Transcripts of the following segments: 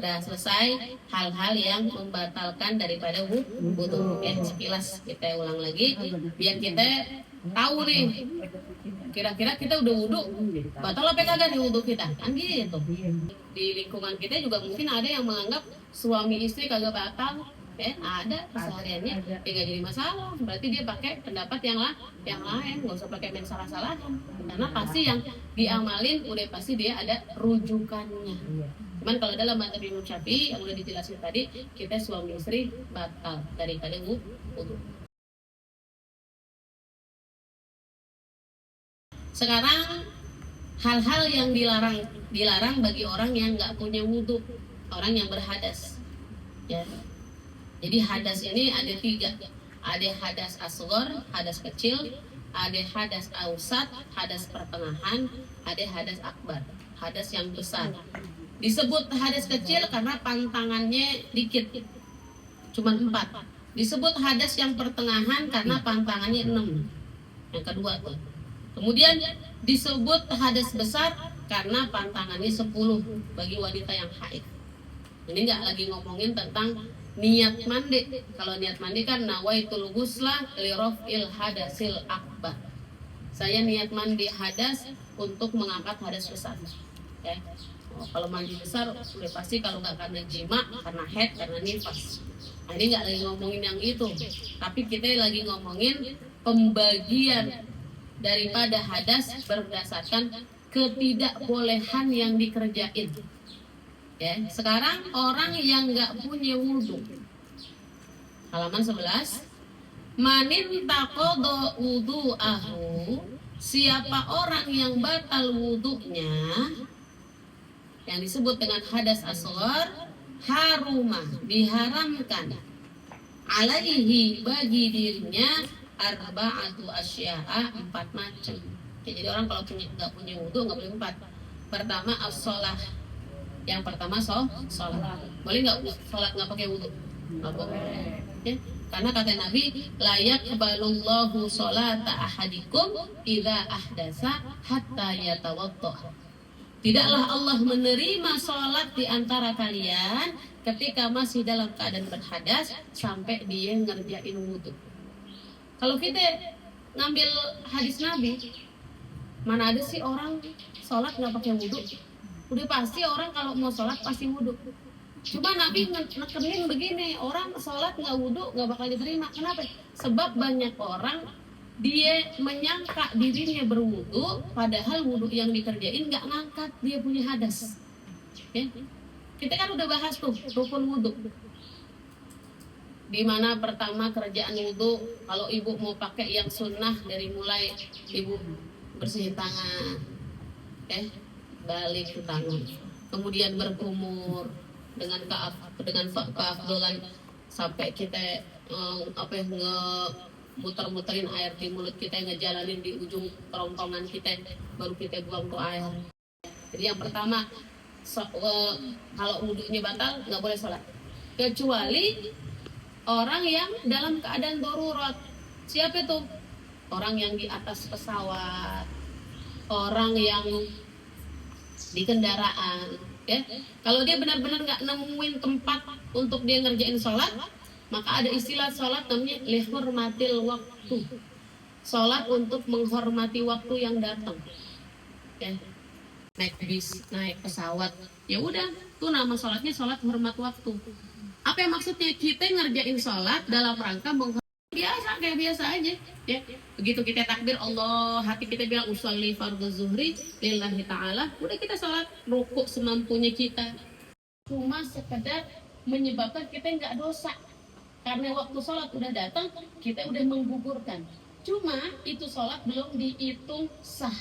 Udah selesai hal-hal yang membatalkan daripada wudu. Ya, sekilas kita ulang lagi biar kita tahu nih kira-kira kita udah wudu batal apa kagak nih wudu kita, kan gitu. Di lingkungan kita juga mungkin ada yang menganggap suami istri kagak batal, ada kesehariannya nggak jadi masalah, berarti dia pakai pendapat yang lain, nggak usah pakai main salah-salahan, karena pasti yang diamalin udah pasti dia ada rujukannya. Cuman kalau dalam madzhab Imam Syafi'i yang udah dijelasin tadi, kita suami istri batal daripada wudu. Sekarang hal-hal yang dilarang bagi orang yang nggak punya wudu, orang yang berhadas. Ya. Jadi hadas ini ada 3, ada hadas asghar, hadas kecil, ada hadas ausat, hadas pertengahan, ada hadas akbar, hadas yang besar. Disebut hadas kecil karena pantangannya dikit, cuma 4. Disebut hadas yang pertengahan karena pantangannya 6. Yang kedua tuh. Kemudian disebut hadas besar karena pantangannya 10 bagi wanita yang haid. Ini nggak lagi ngomongin tentang niat mandi. Kalau niat mandi kan nawaitul ghusla li raf'il hadasil akbar. Saya niat mandi hadas untuk mengangkat hadas besar. Ya. Kalau mandi besar udah pasti kalau nggak karena jima, karena haid, karena nifas. Nah, ini nggak lagi ngomongin yang itu, tapi kita lagi ngomongin pembagian daripada hadas berdasarkan ketidakbolehan yang dikerjain. Ya, sekarang orang yang nggak punya wudhu, halaman 11, manin taqadha wudhu'ahu, siapa orang yang batal wudhunya, yang disebut dengan hadas asghar, harumah, diharamkan, alaihi, bagi dirinya, arba'atu asya'a, 4 macam. Ya, jadi orang kalau nggak punya wudhu nggak boleh 4. Pertama as-sholah. Yang pertama sholat. Boleh nggak sholat nggak pakai wudhu? Nggak boleh. Ya, karena kata Nabi, la yaqbalullahu sholata ahadikum idza ahdasa hatta yatawadda. Tidaklah Allah menerima sholat di antara kalian ketika masih dalam keadaan berhadas sampai dia ngerjain wudhu. Kalau kita ngambil hadis Nabi, mana ada sih orang sholat nggak pakai wudhu? Udah pasti orang kalau mau sholat pasti wudhu. Cuma Nabi nekenin begini, orang sholat nggak wudhu nggak bakal diterima. Kenapa? Sebab banyak orang dia menyangka dirinya berwudhu, padahal wudhu yang dikerjain nggak ngangkat dia punya hadas. Ya? Kita kan udah bahas tuh rukun wudhu. Di mana pertama kerjaan wudhu, kalau ibu mau pakai yang sunnah dari mulai ibu bersihin tangan, balik ke tangan, kemudian berkumur dengan keafdolan sampai kita muter-muterin air di mulut kita, ngejalanin di ujung kerongkongan kita, baru kita buang tuh air. Jadi yang pertama kalau wudhunya batal nggak boleh sholat, kecuali orang yang dalam keadaan darurat. Siapa itu? Orang yang di atas pesawat, orang yang di kendaraan. Ya, kalau dia benar-benar nggak nemuin tempat untuk dia ngerjain sholat, maka ada istilah sholat namanya lihurmatil waktu. Sholat untuk menghormati waktu yang datang. Ya. Naik bis, naik pesawat, ya udah, tuh nama sholatnya sholat hormat waktu. Apa yang maksudnya? Kita ngerjain sholat dalam rangka biasa, kayak biasa aja. Ya. Begitu kita takbir Allah, hati kita bilang usolli fardhu zuhri lillahi ta'ala, udah kita sholat rukuk semampunya kita. Cuma sekedar menyebabkan kita nggak dosa. Karena waktu sholat udah datang, kita udah menggugurkan. Cuma itu sholat belum dihitung sah.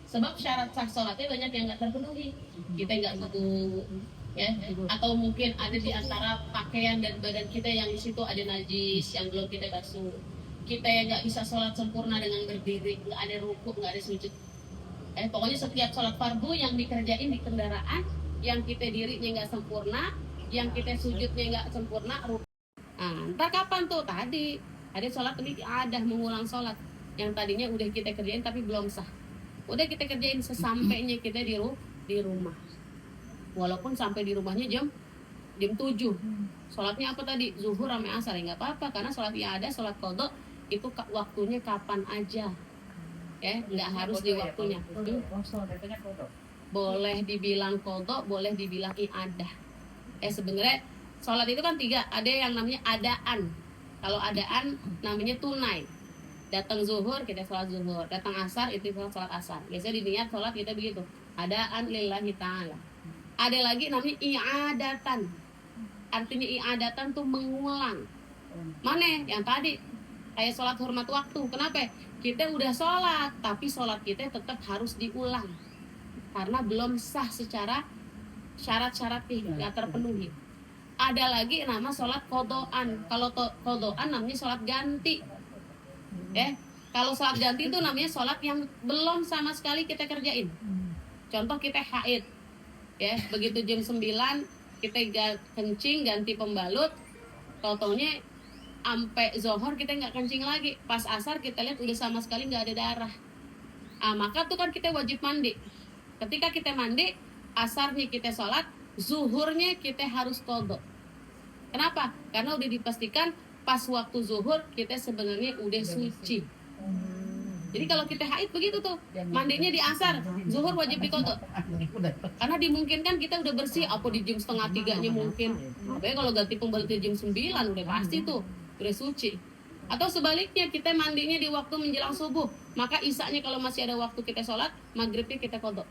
Sebab syarat sah sholatnya banyak yang nggak terpenuhi. Kita nggak wudu, ya, atau mungkin ada di antara pakaian dan badan kita yang di situ ada najis yang belum kita basuh. Kita yang nggak bisa sholat sempurna dengan berdiri, nggak ada rukuk, nggak ada sujud. Pokoknya setiap sholat fardu yang dikerjain di kendaraan, yang kita dirinya nggak sempurna, yang kita sujudnya nggak sempurna, ntar kapan tuh? Tadi ada sholat ini ada mengulang sholat yang tadinya udah kita kerjain tapi belum sah. Udah kita kerjain sesampainya kita di rumah. walaupun sampai di rumahnya jam 7. Sholatnya apa tadi? Zuhur sama asar, ya nggak apa-apa, karena sholat ada, sholat qadha itu waktunya kapan aja, ya nggak harus di waktunya. Boleh dibilang qadha, boleh dibilang iadah. Sebenarnya sholat itu kan 3, ada yang namanya adaan. Kalau adaan namanya tunai. Datang zuhur kita sholat zuhur, datang asar itu sholat asar. Biasanya di niat sholat kita begitu, adaan lillahi ta'ala. Ada lagi namanya i'adatan. Artinya i'adatan tuh mengulang. Mana yang tadi kayak sholat hormat waktu. Kenapa? Kita udah sholat, tapi sholat kita tetap harus diulang karena belum sah secara syarat-syaratnya nggak terpenuhi. Ada lagi nama sholat qadhaan. Kalau qadhaan namanya sholat ganti. Kalau sholat ganti itu namanya sholat yang belum sama sekali kita kerjain. Contoh kita haid, begitu jam 9 kita kencing ganti pembalut, tau-taunya sampai zuhur kita nggak kencing lagi, pas asar kita lihat udah sama sekali nggak ada darah. Maka tuh kan kita wajib mandi. Ketika kita mandi, asarnya kita sholat, zuhurnya kita harus qadha. Kenapa? Karena udah dipastikan pas waktu zuhur kita sebenarnya udah suci. Jadi kalau kita haid begitu tuh, mandinya di asar, zuhur wajib diqadha. Karena dimungkinkan kita udah bersih, apa di jam 2:30-nya mungkin. Tapi kalau ganti pembalutnya jam 9 udah pasti tuh, udah suci. Atau sebaliknya kita mandinya di waktu menjelang subuh, maka isanya kalau masih ada waktu kita sholat, maghribnya kita qadha.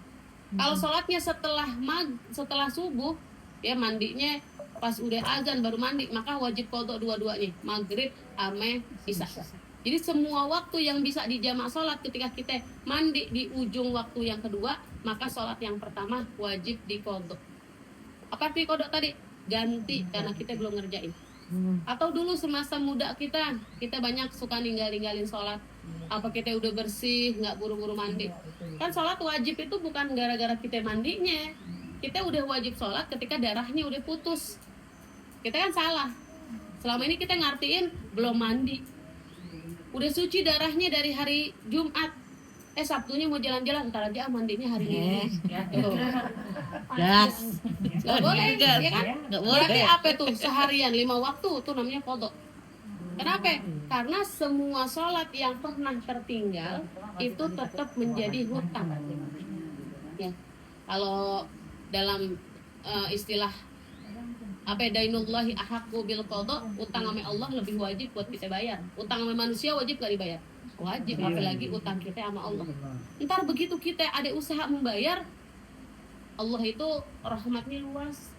Kalau sholatnya setelah subuh, ya mandinya pas udah azan baru mandi, maka wajib qadha dua-duanya, maghrib sama isya. Jadi semua waktu yang bisa dijamak sholat ketika kita mandi di ujung waktu yang kedua, maka sholat yang pertama wajib diqadha. Apa arti qadha tadi? Ganti, karena kita belum ngerjain. Atau dulu semasa muda kita banyak suka ninggalin sholat. Apa kita udah bersih, nggak buru-buru mandi. Kan sholat wajib itu bukan gara-gara kita mandinya. Kita udah wajib sholat ketika darahnya udah putus. Kita kan salah. Selama ini kita ngartiin belum mandi. Udah suci darahnya dari hari Jumat, Sabtunya mau jalan-jalan, ntar aja mandinya hari ini. Gas. Gak boleh, ya kan? Gak boleh. Berarti apa tuh? Seharian 5 waktu tuh namanya qadha. Kenapa? Karena semua sholat yang pernah tertinggal itu tetap menjadi hutang. Ya. Kalau dalam istilah dainullahi ahaqqu bil qadha, utang sama Allah lebih wajib buat kita bayar. Utang sama manusia wajib gak dibayar? Wajib, apalagi utang kita sama Allah. Ntar begitu kita ada usaha membayar, Allah itu rahmatnya luas.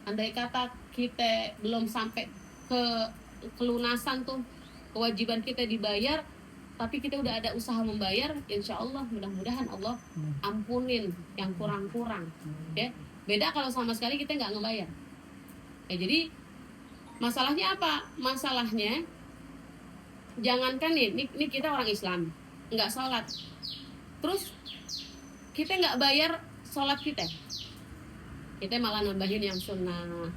Andai kata kita belum sampai ke kelunasan tuh kewajiban kita dibayar, tapi kita udah ada usaha membayar, insya Allah mudah-mudahan Allah ampunin yang kurang-kurang. Ya, beda kalau sama sekali kita nggak ngebayar. Jadi masalahnya apa? Masalahnya jangankan ini kita orang Islam nggak sholat, terus kita nggak bayar sholat kita malah nambahin yang sunnah.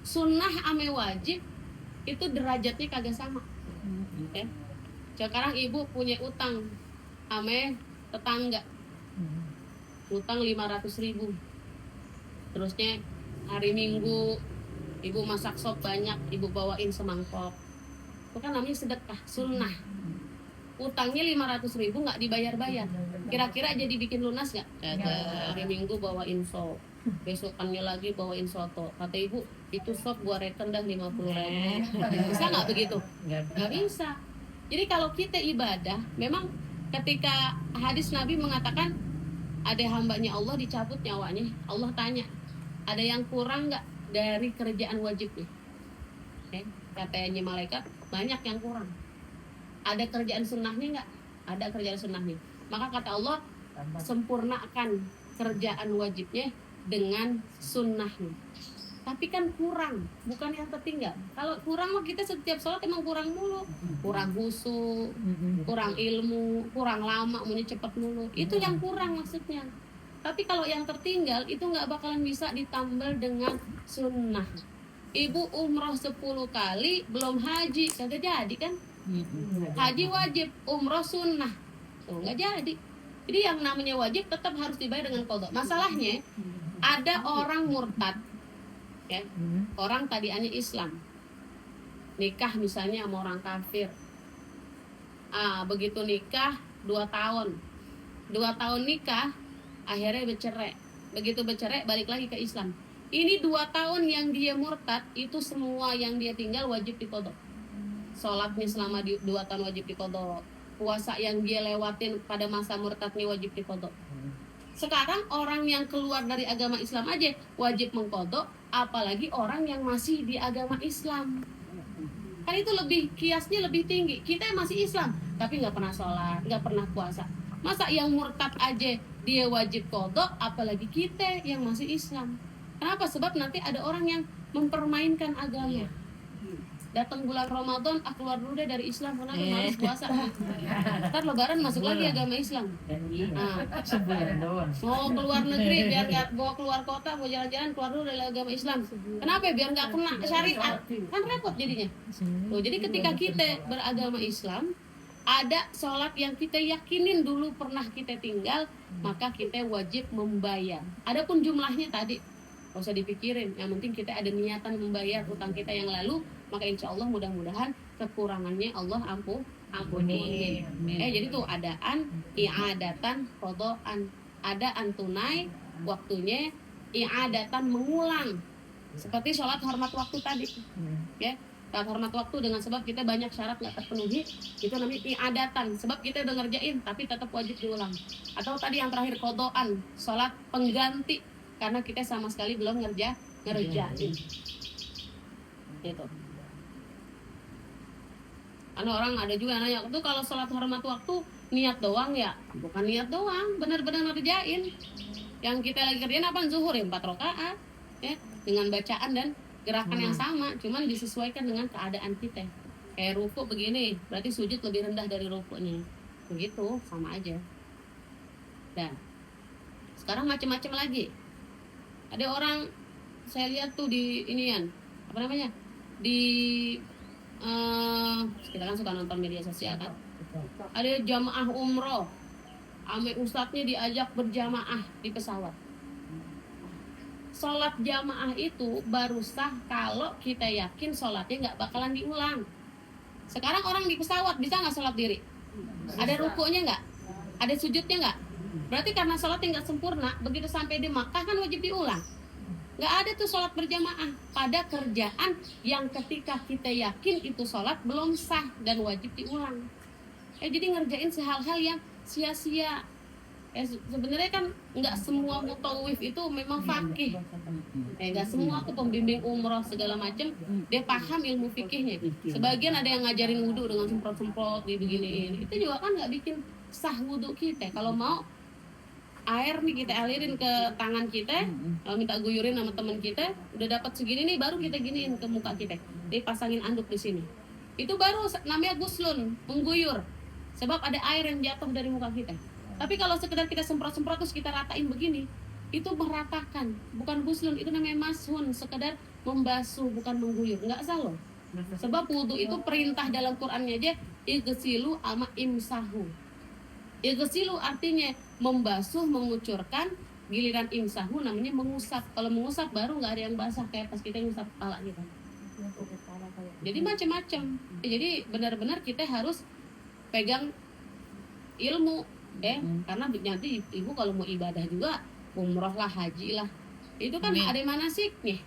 Sunnah ame wajib itu derajatnya kagak sama. Sekarang ibu punya utang ame tetangga, utang 500.000, terusnya hari Minggu ibu masak sop banyak, ibu bawain semangkok. Itu kan namanya sedekah, sunnah. Utangnya 500.000 nggak dibayar-bayar. Kira-kira jadi bikin lunas nggak? Hari Minggu bawain sop, besokannya lagi bawain soto. Kata ibu, itu sop gua reken dah 50.000. Bisa nggak begitu? Nggak bisa. Jadi kalau kita ibadah, memang ketika hadis Nabi mengatakan ada hambanya Allah dicabut nyawanya, Allah tanya, ada yang kurang nggak dari kerjaan wajibnya? Katanya malaikat, banyak yang kurang. Ada kerjaan sunnahnya nggak? Ada kerjaan sunnahnya. Maka kata Allah, sempurnakan kerjaan wajibnya dengan sunnahnya. Tapi kan kurang, bukan yang tertinggal. Kalau kurang mah kita setiap sholat emang kurang mulu. Kurang khusyuk, kurang ilmu, kurang lama, maunya cepet mulu. Itu yang kurang maksudnya. Tapi kalau yang tertinggal itu nggak bakalan bisa ditambal dengan sunnah. Ibu umroh 10 kali belum haji, kagak jadi kan? Haji wajib, umroh sunnah, tuh nggak jadi. Jadi yang namanya wajib tetap harus dibayar dengan qadha. Masalahnya Ada orang murtad, ya, orang tadiannya Islam, nikah misalnya sama orang kafir. Begitu nikah 2 tahun, 2 tahun nikah, akhirnya bercerai. Begitu bercerai balik lagi ke Islam. Ini 2 tahun yang dia murtad, itu semua yang dia tinggal wajib diqodho. Sholatnya selama 2 tahun wajib diqodho. Puasa yang dia lewatin pada masa murtadnya wajib diqodho. Sekarang orang yang keluar dari agama Islam aja wajib mengqodho, apalagi orang yang masih di agama Islam. Kan itu lebih, kiasnya lebih tinggi. Kita yang masih Islam tapi nggak pernah sholat, nggak pernah puasa. Masa yang murtad aja dia wajib qodho, apalagi kita yang masih Islam. Kenapa? Sebab nanti ada orang yang mempermainkan agama. Datang bulan Ramadan, keluar dulu deh dari Islam karena harus puasa. Ntar lebaran masuk lagi agama Islam. Sebulan doang. Mau keluar negeri biar nggak, mau keluar kota, mau jalan-jalan keluar dulu dari agama Islam. Kenapa? Biar nggak kena syariat. Kan repot jadinya. Jadi ketika kita beragama Islam, ada sholat yang kita yakinin dulu pernah kita tinggal, maka kita wajib membayar. Adapun jumlahnya tadi nggak usah dipikirin, yang penting kita ada niatan membayar utang kita yang lalu, maka insya Allah mudah-mudahan kekurangannya Allah ampuni. Jadi tuh adaan, i'adatan, qodhoan. Adaan tunai waktunya, i'adatan mengulang. Seperti sholat hormat waktu tadi, ya. Sholat hormat waktu dengan sebab kita banyak syarat nggak terpenuhi, itu namanya i'adatan. Sebab kita udah ngerjain tapi tetap wajib diulang. Atau tadi yang terakhir qodhoan, sholat pengganti karena kita sama sekali belum ngerjain. Gitu. Orang ada juga nanya, itu kalau sholat hormat waktu niat doang ya? Bukan niat doang, benar-benar ngerjain. Yang kita lagi kerjain apa? Zuhur ya 4 rakaat, ya, dengan bacaan dan gerakan yang sama, cuman disesuaikan dengan keadaan kita. Kayak ruku begini, berarti sujud lebih rendah dari rukunya. Begitu, sama aja. Dan sekarang macam-macam lagi. Ada orang saya lihat tuh di inian, apa namanya? Kita kan suka nonton media sosial kan. Ada jamaah umroh, ame ustadznya diajak berjamaah di pesawat. Sholat jamaah itu baru sah kalau kita yakin sholatnya nggak bakalan diulang. Sekarang orang di pesawat bisa nggak sholat diri? Ada rukunya nggak? Ada sujudnya nggak? Berarti karena sholatnya nggak sempurna, begitu sampai di Makkah kan wajib diulang. Nggak ada tuh sholat berjamaah pada kerjaan yang ketika kita yakin itu sholat belum sah dan wajib diulang. Jadi ngerjain hal-hal yang sia-sia. Sebenarnya kan nggak semua mutawif itu memang fakih. Nggak semua tuh pembimbing umroh segala macam dia paham ilmu fikihnya. Sebagian ada yang ngajarin wudhu dengan semprot-semprot beginiin. Itu juga kan nggak bikin sah wudhu kita. Kalau mau air nih kita alirin ke tangan kita, kalau minta guyurin sama teman kita, udah dapat segini nih baru kita giniin ke muka kita, dipasangin anduk di sini. Itu baru namanya guslun, mengguyur, sebab ada air yang jatuh dari muka kita. Tapi kalau sekedar kita semprot-semprot terus kita ratain begini, itu meratakan, bukan guslun, itu namanya mashun, sekedar membasuh bukan mengguyur, nggak sah loh. Sebab wudu itu perintah dalam Qur'annya aja, igsilu ama imsahu. Igsilu artinya membasuh, mengucurkan, giliran imsahu namanya mengusap. Kalau mengusap baru nggak ada yang basah kayak pas kita ngusap kepala kita. Jadi macam-macam. Jadi benar-benar kita harus pegang ilmu, karena nanti ibu kalau mau ibadah juga, umroh lah, haji lah, itu kan ada manasiknya.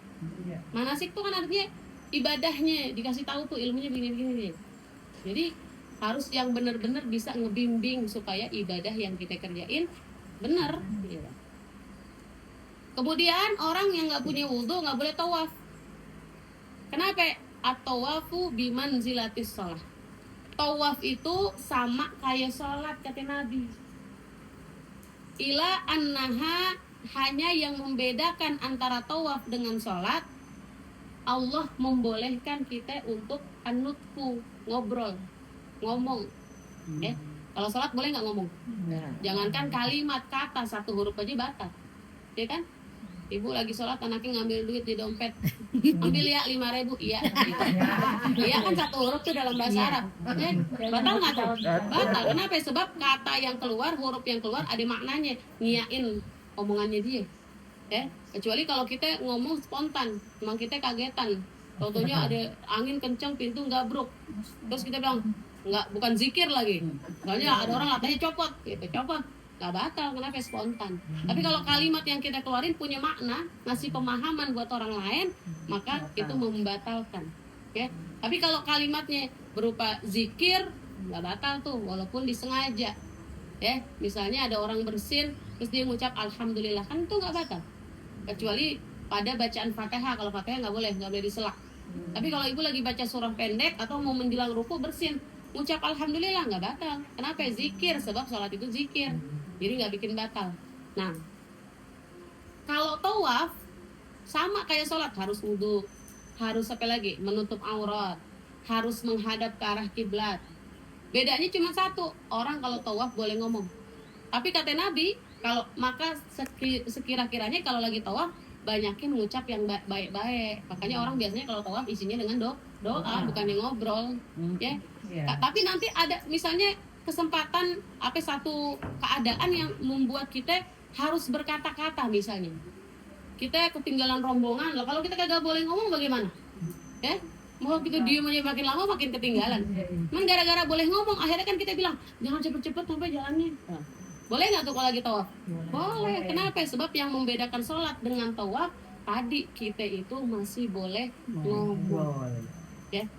Manasik itu kan artinya ibadahnya, dikasih tahu tuh ilmunya begini-begini. Jadi harus yang benar-benar bisa ngebimbing supaya ibadah yang kita kerjain benar. Kemudian orang yang nggak punya wudhu nggak boleh tawaf. Kenapa? At-tawafu bimanzilatis shalah. Tawaf itu sama kayak sholat kata Nabi. Ila annaha, hanya yang membedakan antara tawaf dengan sholat, Allah membolehkan kita untuk anutku, ngobrol, ngomong. Kalau sholat boleh nggak ngomong? Jangankan kalimat, kata, satu huruf aja batal, ya kan? Ibu lagi sholat, anaknya ngambil duit di dompet, ambil ya 5.000, iya. Iya kan satu huruf tuh dalam bahasa Arab, batal nggak tuh? Batal. Kenapa? Sebab kata yang keluar, huruf yang keluar ada maknanya, ngiyain omongannya dia. Ya, kecuali kalau kita ngomong spontan, memang kita kagetan. Contohnya ada angin kencang, pintu gabruk. Terus kita bilang, bukan zikir lagi. Soalnya ada orang latihnya copot, gitu, copot. Nggak batal, kenapa? Spontan. Tapi kalau kalimat yang kita keluarin punya makna, ngasih pemahaman buat orang lain, maka itu membatalkan. Ya. Tapi kalau kalimatnya berupa zikir, nggak batal tuh, walaupun disengaja. Ya, misalnya ada orang bersin, terus dia ngucap alhamdulillah, kan itu nggak batal. Kecuali pada bacaan Fatihah. Kalau Fatihah nggak boleh diselak. Tapi kalau ibu lagi baca surah pendek atau mau menjelang ruku bersin, ngucap alhamdulillah, nggak batal. Kenapa? Zikir, sebab sholat itu zikir, jadi nggak bikin batal. Nah, kalau tawaf sama kayak sholat, harus wudhu, harus apa lagi, menutup aurat, harus menghadap ke arah kiblat. Bedanya cuma satu, orang kalau tawaf boleh ngomong. Tapi kata Nabi, kalau maka sekira-kiranya kalau lagi tawaf banyakin mengucap yang baik-baik. Makanya orang biasanya kalau tawaf isinya dengan doa, bukan yang ngobrol, ya. Tapi nanti ada misalnya kesempatan satu keadaan yang membuat kita harus berkata-kata, misalnya kita ketinggalan rombongan. Loh, kalau kita kagak boleh ngomong bagaimana? Ya, mau kita diem aja makin lama makin ketinggalan. Memang gara-gara boleh ngomong, akhirnya kan kita bilang jangan cepet-cepet sampai jalannya. Boleh nggak tuh kalau lagi tawaf? Boleh. Kenapa? Sebab yang membedakan sholat dengan tawaf tadi, kita itu masih boleh ngomong. Ya.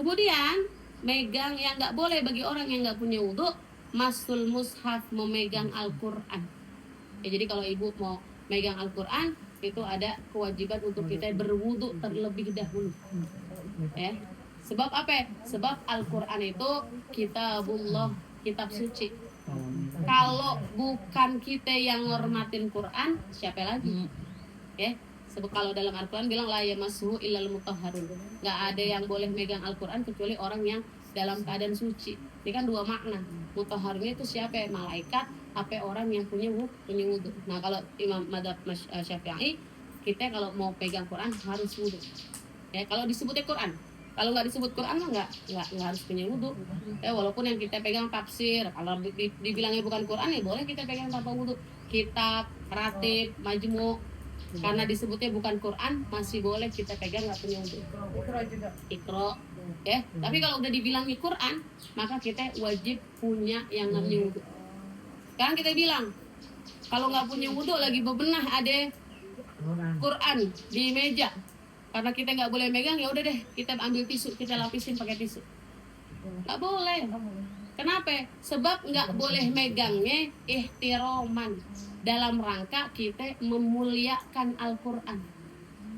Kemudian megang yang nggak boleh bagi orang yang nggak punya wudhu, masul mushaf, memegang Al-Quran. Ya, jadi kalau ibu mau megang Al-Quran, itu ada kewajiban untuk kita berwudhu terlebih dahulu. Ya. Sebab apa? Sebab Al-Quran itu kitabullah, kitab suci. Kalau bukan kita yang ngormatin Quran, siapa lagi? Ya. Sebab kalau dalam Al-Quran bilang la yamassuhu illal mutahharun. Enggak ada yang boleh megang Al-Quran kecuali orang yang dalam keadaan suci. Ini kan dua makna. Mutahharun itu siapa? Malaikat, apa orang yang punya wudu. Nah, kalau Imam Madzhab Syafi'i, kita kalau mau pegang Quran harus wudu. Ya, kalau disebutnya Quran. Kalau nggak disebut Quran nggak harus punya wudhu. Ya, walaupun yang kita pegang tafsir, kalau dibilangnya bukan Quran ya boleh kita pegang tanpa wudhu. Kitab, ratib, majmu, karena disebutnya bukan Quran masih boleh kita pegang nggak punya wudhu. Iqra, ya. Tapi kalau udah dibilangnya Quran, maka kita wajib punya yang namanya wudhu. Sekarang kita bilang, kalau nggak punya wudhu lagi bebenah ada Quran di meja. Karena kita nggak boleh megang, ya udah deh kita ambil tisu, kita lapisin pakai tisu. Nggak boleh. Kenapa? Sebab nggak boleh megangnya ihtiroman, dalam rangka kita memuliakan Al-Quran.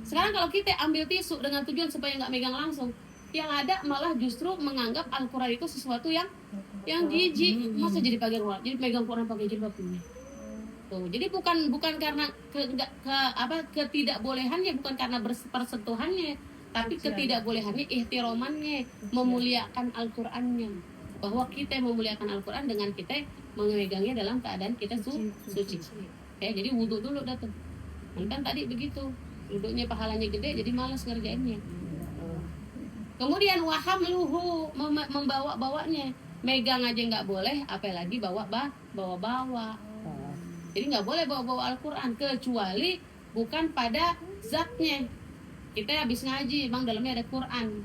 Sekarang kalau kita ambil tisu dengan tujuan supaya nggak megang langsung, yang ada malah justru menganggap Al-Quran itu sesuatu yang jijik. Masa jadi megang Quran pakai jilbab ini? Tuh, jadi bukan karena ketidakbolehannya, bukan karena persentuhannya, tapi ketidakbolehannya ihtiromannya, memuliakan Al-Qur'annya. Bahwa kita memuliakan Al-Qur'an dengan kita memegangnya dalam keadaan kita suci. Ya, jadi wudhu dulu dah tuh. Kan tadi begitu, wudhunya pahalanya gede, jadi malas ngerjainnya. Kemudian wahamluhu, membawa-bawanya, megang aja nggak boleh, apalagi bawa-bawa. Jadi nggak boleh bawa-bawa Al-Quran kecuali bukan pada zatnya. Kita habis ngaji, bang dalamnya ada Quran,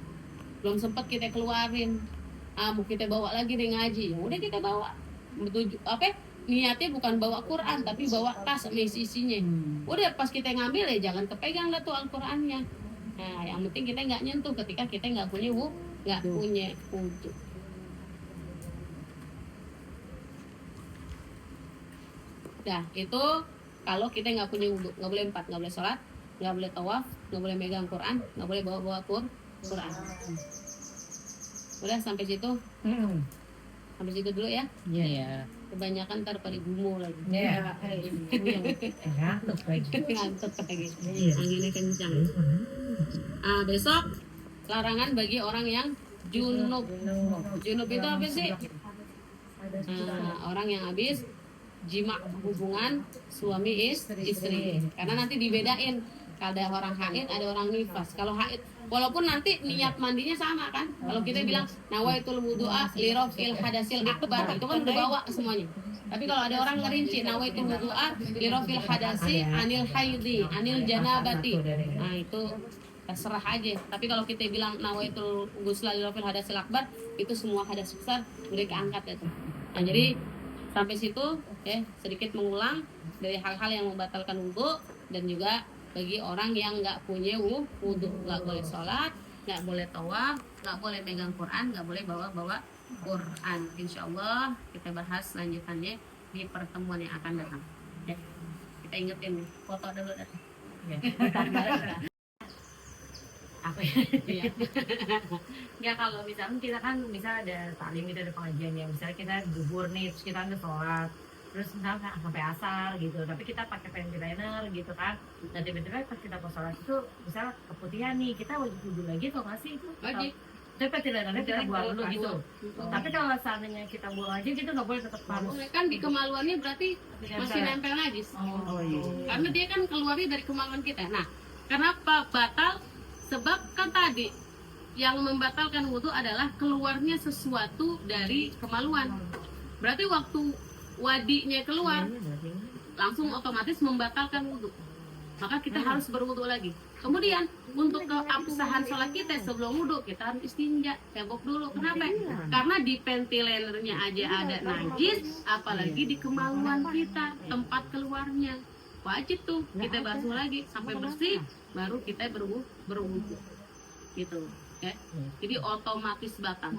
belum sempat kita keluarin, mau kita bawa lagi deh ngaji, ya udah kita bawa. Niatnya bukan bawa Quran tapi bawa tas sama isinya. Udah pas kita ngambil ya jangan kepegang lah tuh Al-Qurannya. Nah, yang penting kita nggak nyentuh ketika kita nggak punya wudhu. Nah, itu kalau kita nggak punya wudhu, nggak boleh 4, nggak boleh sholat, nggak boleh tawaf, nggak boleh megang Quran, nggak boleh bawa Quran. Udah sampai situ? Sampai situ dulu ya? Iya. Kebanyakan ntar pada gumo lagi. Iya. Ngantuk lagi. Anginnya kencang. Besok larangan bagi orang yang junub. Junub itu apa sih? Orang yang habis jima hubungan suami istri. Karena nanti dibedain Ada orang haid, ada orang nifas. Kalau haid, walaupun nanti niat mandinya sama kan. Kalau kita bilang nawaitul wudu'a li raf'il hadasil akbar, itu kan udah bawa semuanya. Tapi kalau ada orang ngerinci nawaitul wudu'a li raf'il hadasi anil haidi, anil janabati. Nah, itu terserah aja. Tapi kalau kita bilang nawaitul ghusla li raf'il hadasil akbar, itu semua hadas besar udah keangkat itu. Nah, jadi sampai situ ya, sedikit mengulang dari hal-hal yang membatalkan wudu, dan juga bagi orang yang nggak punya wudu, nggak boleh sholat, nggak boleh tawaf, nggak boleh megang Quran, nggak boleh bawa Quran. Insya Allah kita bahas lanjutannya di pertemuan yang akan datang. Ya, kita ingetin nih, foto dulu dah. Apa ya? Iya. Ya kalau misalnya kita kan bisa ada taklim, itu ada pengajian ya, misalnya kita gugur nih, terus kita ada sholat, terus misalnya sampai asar gitu, tapi kita pakai panty liner gitu kan, dan tiba-tiba pas kita mau sholat itu misalnya keputihan nih, kita wajib wudhu lagi atau nggak sih itu? Wajib. Tapi panty linernya kita buang dulu gitu. Tapi kalau seandainya kita buang aja gitu nggak boleh, tetap harus. Kan di kemaluannya berarti masih nempel najis. Oh iya. Karena dia kan keluarnya dari kemaluan kita. Nah, kenapa batal? Sebab kan tadi yang membatalkan wudhu adalah keluarnya sesuatu dari kemaluan. Berarti waktu wadinya keluar langsung otomatis membatalkan wudhu. Maka kita harus berwudhu lagi. Kemudian untuk keabsahan sholat kita sebelum wudhu kita harus istinja, cebok dulu. Kenapa? Karena di panty linernya aja ada najis, apalagi di kemaluan kita tempat keluarnya. Wajib tuh kita basuh lagi sampai bersih, baru kita berwudhu. Gitu. Ya. Jadi otomatis batal.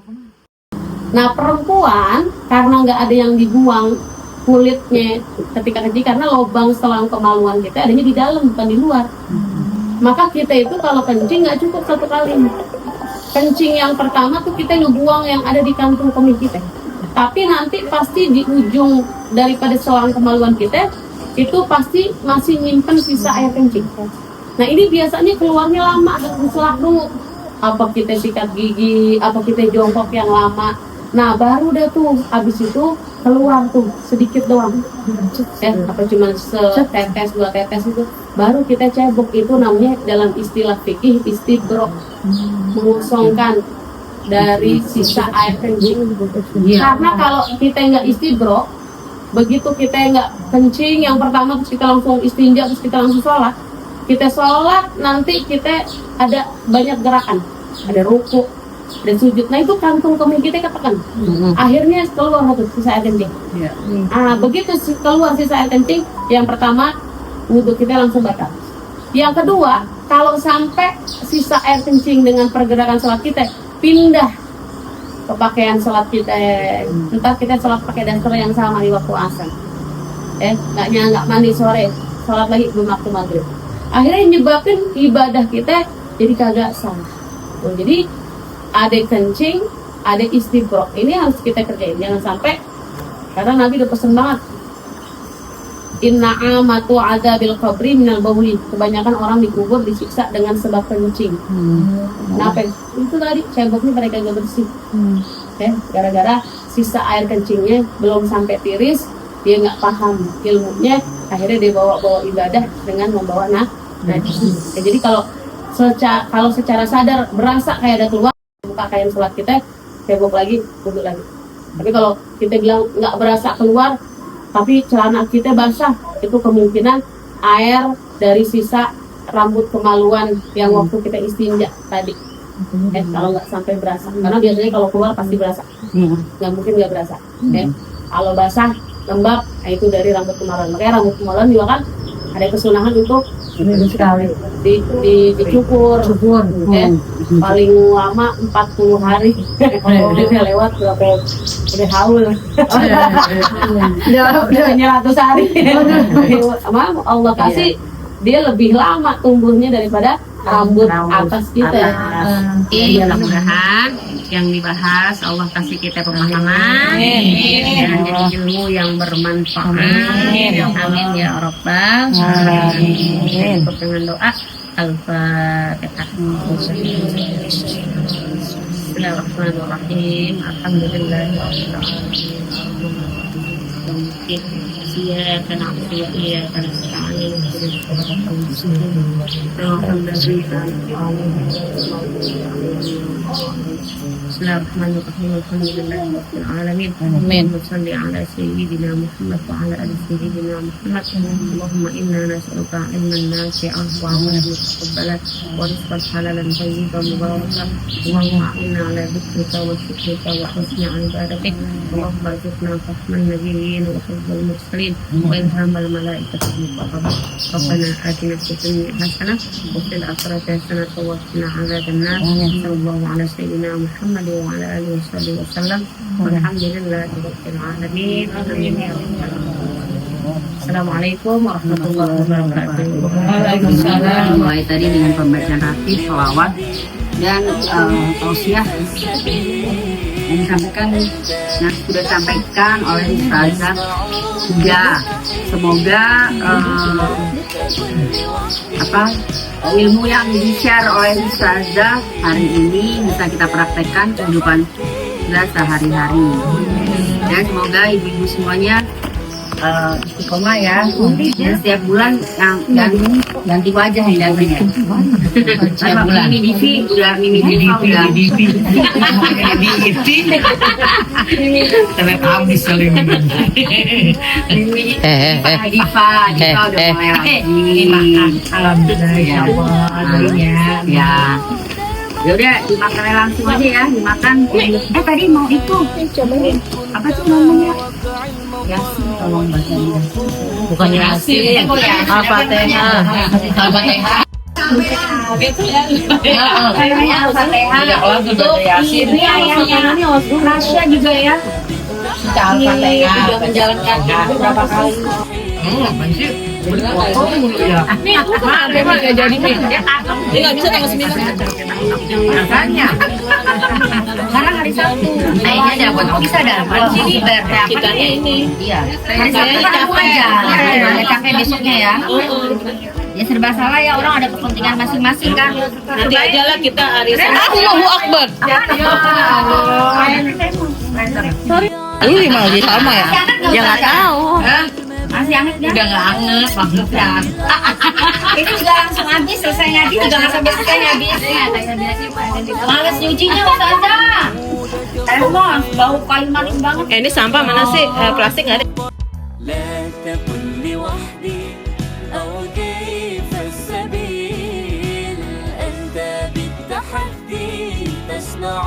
Nah, perempuan karena nggak ada yang dibuang kulitnya ketika kencing, karena lubang selang kemaluan kita adanya di dalam bukan di luar. Maka kita itu kalau kencing nggak cukup satu kali. Kencing yang pertama tuh kita ngebuang yang ada di kantung kemih kita. Tapi nanti pasti di ujung daripada selang kemaluan kita itu pasti masih nyimpen sisa air kencing. Nah, ini biasanya keluarnya lama, setelah dulu. Apa kita sikat gigi, apa kita jongkok yang lama. Nah, baru dah tuh habis itu keluar tuh sedikit doang. Apa cuma setetes, 2 tetes itu. Baru kita cebok, itu namanya dalam istilah fikih istibro. Mengosongkan dari sisa air kencing. Karena kalau kita nggak istibro, begitu kita nggak kencing yang pertama terus kita langsung istinja, terus kita langsung sholat. Kita sholat nanti kita ada banyak gerakan, ada ruku dan sujud. Nah, itu kantung kemih kita ketekan. Akhirnya keluar tuh sisa air kencing. Begitu keluar sisa air kencing, yang pertama wudhu kita langsung batal. Yang kedua, kalau sampai sisa air kencing dengan pergerakan sholat kita pindah ke pakaian sholat kita, entah kita sholat pakai daster yang sama di waktu asar, nggak mandi sore, sholat lagi belum waktu maghrib, akhirnya nyebabin ibadah kita jadi kagak sah. Jadi ada kencing, ada istibro, ini harus kita kerjain, jangan sampai, karena Nabi udah pesen banget, inna amatu adabil qabri minal bauli, kebanyakan orang dikubur disiksa dengan sebab kencing. Kenapa? Itu tadi ceboknya mereka gak bersih. Gara-gara sisa air kencingnya belum sampai tiris, dia nggak paham ilmunya, akhirnya dia bawa ibadah dengan membawa najis. Jadi kalau secara sadar berasa kayak ada keluar, buka kain sholat kita, cebok lagi, wudhu lagi. Tapi kalau kita bilang nggak berasa keluar, tapi celana kita basah, itu kemungkinan air dari sisa rambut kemaluan yang waktu kita istinja tadi. Kalau nggak sampai berasa, karena biasanya kalau keluar pasti berasa, nggak mungkin nggak berasa. Kalau basah, lembab, nah itu dari rambut kemaluan. Makanya rambut kemaluan juga kan ada kesunahan untuk sekali dicukur. Paling lama 40 hari. Kalau udah lewat berapa, udah haul, udah 100 hari. Allah kasih dia lebih lama tumbuhnya daripada rambut atas kita. Mudah-mudahan yang dibahas Allah kasih kita pemahaman dan jadi ilmu yang bermanfaat. Amin ya Rabbal alamin. Dengan doa Al-Fatihah. Bismillahirrahmanirrahim. Alhamdulillahirabbil alamin. Iyyaka na'budu wa iyyaka nasta'in. Bismillahirrahmanirrahim. Alhamdulillahirabbil alamin. Amin. Shalli ala sayyidina Muhammad wa ala ali sayyidina Muhammad. Allahumma inna nas'aluka ilman nafi'an wa amalan mutaqabbalan wa rizqan halalan thayyiban mubarakan. Allahumma inna ala dhikrika wa syukrika wa husni ibadatik. Allahumma arzuqna fahman nabiyyin wa hifdzal mursalin wa ilhamal malaikati muqarrabin. Rabbana atina fid dunya hasanah wa fil akhirati hasanah wa qina adzabannar. Sallallahu ala sayyidina Muhammad wa ala alihi wasallam. Walhamdulillahirabbil alamin. Amin ya rabbal alamin. Assalamualaikum warahmatullahi wabarakatuh. Waalaikumsalam. Mulai tadi dengan pembacaan ratib, sholawat dan tausiah yang disampaikan, yang sudah disampaikan oleh Ustazah. Ya, semoga ilmu yang di-share oleh Ustazah hari ini bisa kita praktekkan kehidupan kita sehari-hari. Dan semoga ibu-ibu semuanya istiqomah ya. Dan setiap bulan yang ganti wajah yang setiap bulan. Mimi Divi udah sampai habis kali ini. Diva udah mulai lagi. Alhamdulillah insyaallah. Ya. Ya udah dimakan langsung aja ya, dimakan. Tadi mau itu. Apa tuh namanya? Yasin, tolong bacanya. Bukan Yasin, Al-Fatihah. Al-Fatihah. Kayaknya Al-Fatihah. Itu Yasin. Ini Rasya juga ya. Kita Al-Fatihah. Udah menjalankan berapa kali? Apaan sih? Dia nggak jadi nih. Dia nggak bisa tanggal 9. Makanya. Sekarang hari Sabtu. Kayaknya dapat bisa dapat sini Kitanya ini. Iya. Hari Sabtu kan aku aja. Capek besoknya ya. Ya serba salah ya, orang ada kepentingan masing-masing kan. Nanti aja lah kita arisan. Allahu Akbar. Ini malah jadi sama ya? Ya nggak tahu. Masih anget kan? Udah nggak anget maksudnya. Ini juga langsung habis, selesai ngaji juga nggak sampai selesai habis. Males nyucinya Ustazah. Emang bau kayu manis banget. Ini sampah mana sih? Plastik nggak ada? لا تكن لوحدي أو كيف السبيل أنت بالتحدي تصنع